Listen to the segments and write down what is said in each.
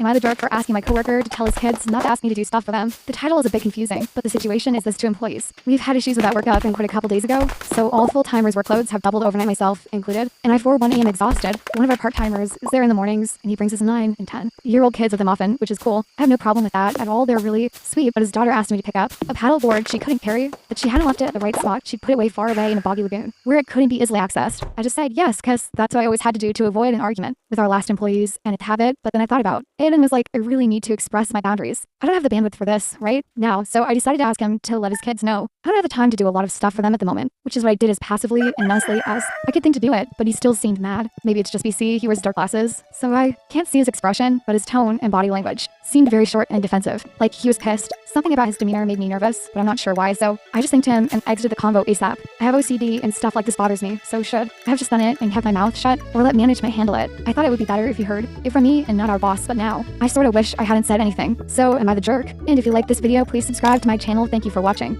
Am I the jerk for asking my coworker to tell his kids not to ask me to do stuff for them? The title is a bit confusing, but the situation is this to employees. We've had issues with that workup and quit a couple days ago, so all full-timers' workloads have doubled overnight, myself included, and I 1 a.m. exhausted. One of our part-timers is there in the mornings, and he brings us 9 and 10-year-old kids with him often, which is cool. I have no problem with that at all. They're really sweet, but his daughter asked me to pick up a paddleboard she couldn't carry, but she hadn't left it at the right spot. She'd put it way far away in a boggy lagoon, where it couldn't be easily accessed. I just said yes, because that's what I always had to do to avoid an argument with our last employees and its habit, but then I thought about it and was like, I really need to express my boundaries. I don't have the bandwidth for this right now, so I decided to ask him to let his kids know. I don't have the time to do a lot of stuff for them at the moment, which is what I did as passively and nicely as I could think to do it, but he still seemed mad. Maybe it's just BC, he wears dark glasses, so I can't see his expression, but his tone and body language seemed very short and defensive, like he was pissed. Something about his demeanor made me nervous, but I'm not sure why, so I just thanked him and exited the convo ASAP. I have OCD and stuff like this bothers me, so should I have just done it and kept my mouth shut, or let management handle it? I thought it would be better if you heard it from me and not our boss, but now I sort of wish I hadn't said anything. So am I the jerk? And if you like this video, please subscribe to my channel. Thank you for watching.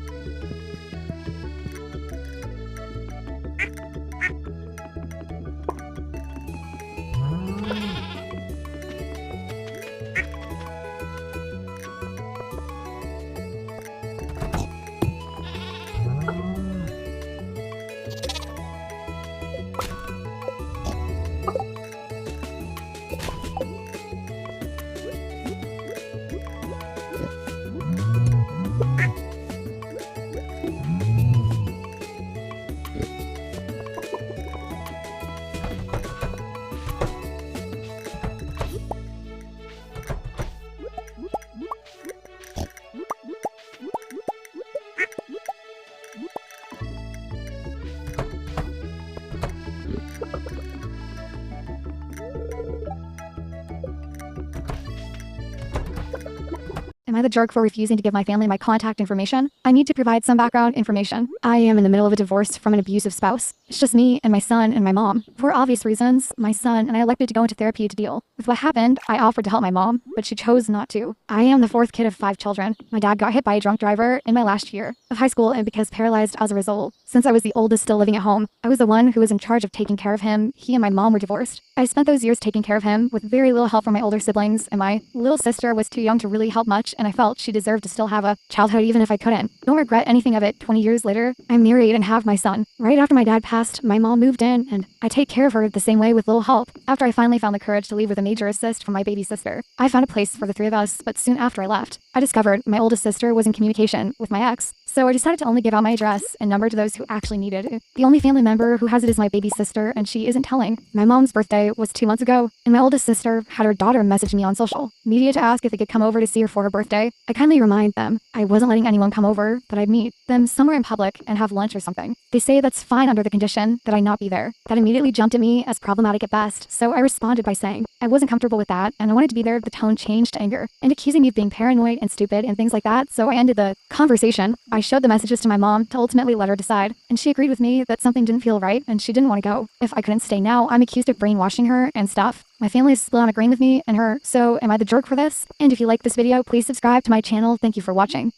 Am I the jerk for refusing to give my family my contact information? I need to provide some background information. I am in the middle of a divorce from an abusive spouse. It's just me and my son and my mom. For obvious reasons, my son and I elected to go into therapy to deal with what happened. I offered to help my mom, but she chose not to. I am the 4th kid of 5 children. My dad got hit by a drunk driver in my last year of high school and because paralyzed as a result. Since I was the oldest still living at home, I was the one who was in charge of taking care of him. He and my mom were divorced. I spent those years taking care of him with very little help from my older siblings, and my little sister was too young to really help much, and I felt she deserved to still have a childhood even if I couldn't. Don't regret anything of it. 20 years later, I'm married and have my son. Right after my dad passed, my mom moved in, and I take care of her the same way with little help. After I finally found the courage to leave with a major assist from my baby sister, I found a place for the 3 of us, but soon after I left, I discovered my oldest sister was in communication with my ex. So I decided to only give out my address and number to those who actually needed it. The only family member who has it is my baby sister, and she isn't telling. My mom's birthday was 2 months ago, and my oldest sister had her daughter message me on social media to ask if they could come over to see her for her birthday. I kindly remind them I wasn't letting anyone come over, that I'd meet them somewhere in public and have lunch or something. They say that's fine under the condition that I not be there. That immediately jumped at me as problematic at best, so I responded by saying I wasn't comfortable with that, and I wanted to be there. The tone changed to anger and accusing me of being paranoid and stupid and things like that, so I ended the conversation. I showed the messages to my mom to ultimately let her decide, and she agreed with me that something didn't feel right and she didn't want to go if I couldn't stay. Now I'm accused of brainwashing her and stuff. My family is split on agreeing with me and her, so am I the jerk for this? And if you like this video, please subscribe to my channel. Thank you for watching.